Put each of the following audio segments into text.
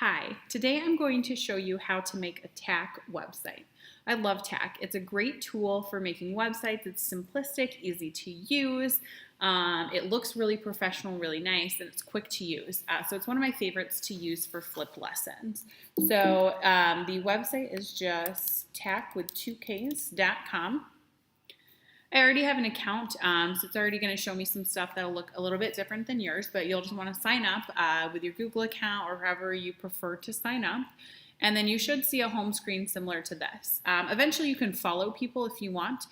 Hi, today I'm going to show you how to make a TACK website. I love TACK. It's a great tool for making websites. It's simplistic, easy to use. It looks really professional, really nice, and it's quick to use. So it's one of my favorites to use for flip lessons. So the website is just tack with 2ks.com. I already have an account, so it's already going to show me some stuff that'll look a little bit different than yours, but you'll just want to sign up with your Google account or however you prefer to sign up. And then you should see a home screen similar to this. Eventually you can follow people if you want.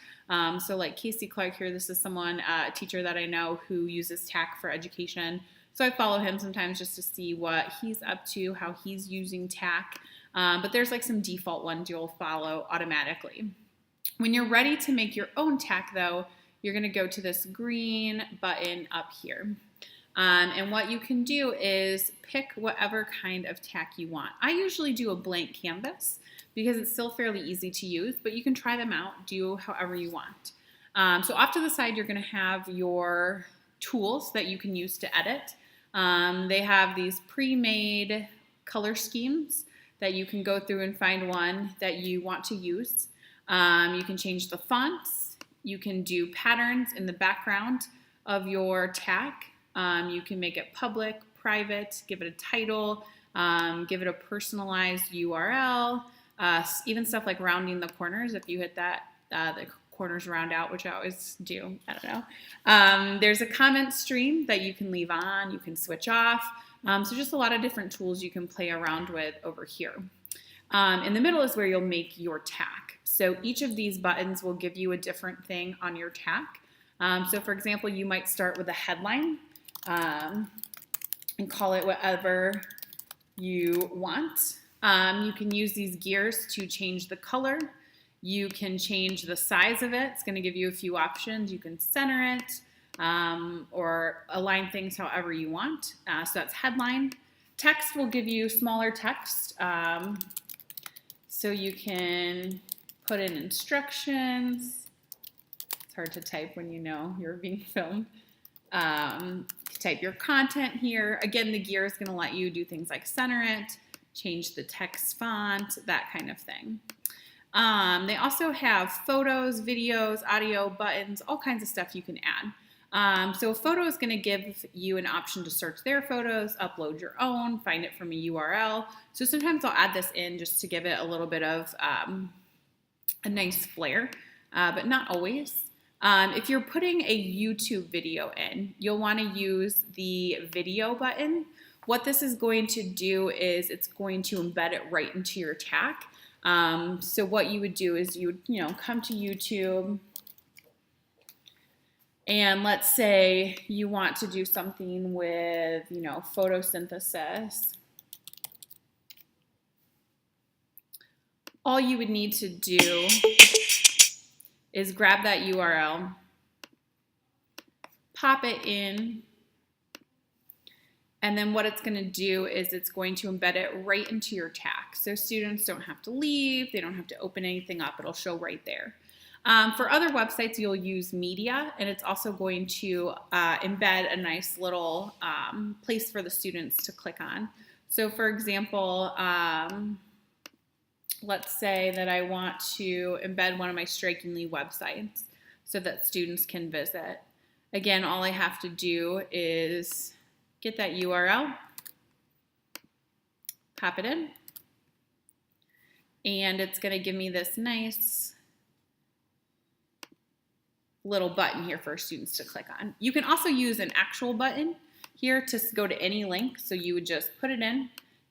So like Casey Clark here, this is someone, a teacher that I know who uses TACK for education. So I follow him sometimes just to see what he's up to, how he's using TACK. But there's like some default ones you'll follow automatically. When you're ready to make your own TACK though, you're gonna go to this green button up here. And what you can do is pick whatever kind of TACK you want. I usually do a blank canvas because it's still fairly easy to use, but you can try them out, do however you want. So off to the side, you're gonna have your tools that you can use to edit. They have these pre-made color schemes that you can go through and find one that you want to use. You can change the fonts. You can do patterns in the background of your TACK. You can make it public, private, give it a title, give it a personalized URL, even stuff like rounding the corners. If you hit that, the corners round out, which I always do. I don't know. There's a comment stream that you can leave on. You can switch off. So just a lot of different tools you can play around with over here. In the middle is where you'll make your TACK. So each of these buttons will give you a different thing on your TACK. So for example, you might start with a headline and call it whatever you want. You can use these gears to change the color. You can change the size of it. It's going to give you a few options. You can center it or align things however you want. So that's headline. Text will give you smaller text. So you can put in instructions. It's hard to type when you know you're being filmed. Type your content here. Again, the gear is going to let you do things like center it, change the text font, that kind of thing. They also have photos, videos, audio, buttons, all kinds of stuff you can add. So a photo is going to give you an option to search their photos, upload your own, find it from a URL. So sometimes I'll add this in just to give it a little bit of a nice flair, but not always. If you're putting a YouTube video in, you'll want to use the video button. What this is going to do is it's going to embed it right into your TACK. So what you would do is you would, come to YouTube, and let's say you want to do something with, photosynthesis. All you would need to do is grab that URL, pop it in, and then what it's going to do is it's going to embed it right into your TACK. So students don't have to leave, they don't have to open anything up, it'll show right there. For other websites, you'll use media, and it's also going to embed a nice little place for the students to click on. So for example, let's say that I want to embed one of my Strikingly websites so that students can visit. Again, all I have to do is get that URL, pop it in, and it's going to give me this nice little button here for students to click on. You can also use an actual button here to go to any link. So you would just put it in,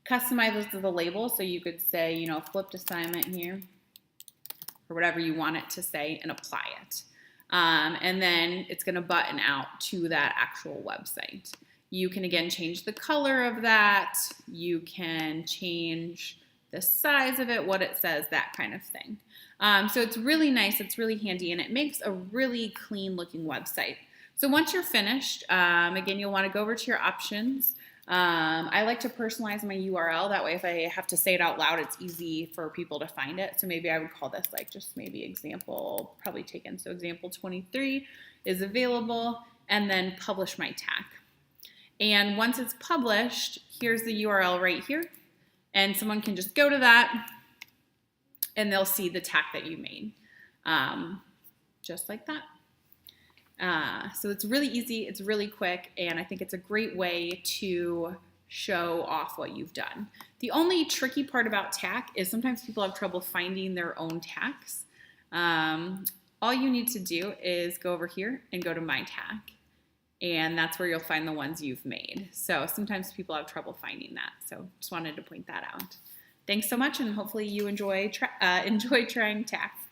customize the label. So you could say, flipped assignment here or whatever you want it to say and apply it. And then it's going to button out to that actual website. You can again change the color of that. You can change the size of it, what it says, that kind of thing. So it's really nice, it's really handy, and it makes a really clean looking website. So once you're finished, again, you'll want to go over to your options. I like to personalize my URL. That way if I have to say it out loud, it's easy for people to find it. So maybe I would call this like just maybe example, probably taken. So example 23 is available, and then publish my TACK. And once it's published, here's the URL right here. And someone can just go to that and they'll see the tack that you made, just like that. So it's really easy, it's really quick, and I think it's a great way to show off what you've done. The only tricky part about tack is sometimes people have trouble finding their own tacks. All you need to do is go over here and go to My Tack, and that's where you'll find the ones you've made. So sometimes people have trouble finding that, so just wanted to point that out. Thanks so much, and hopefully you enjoy trying tack.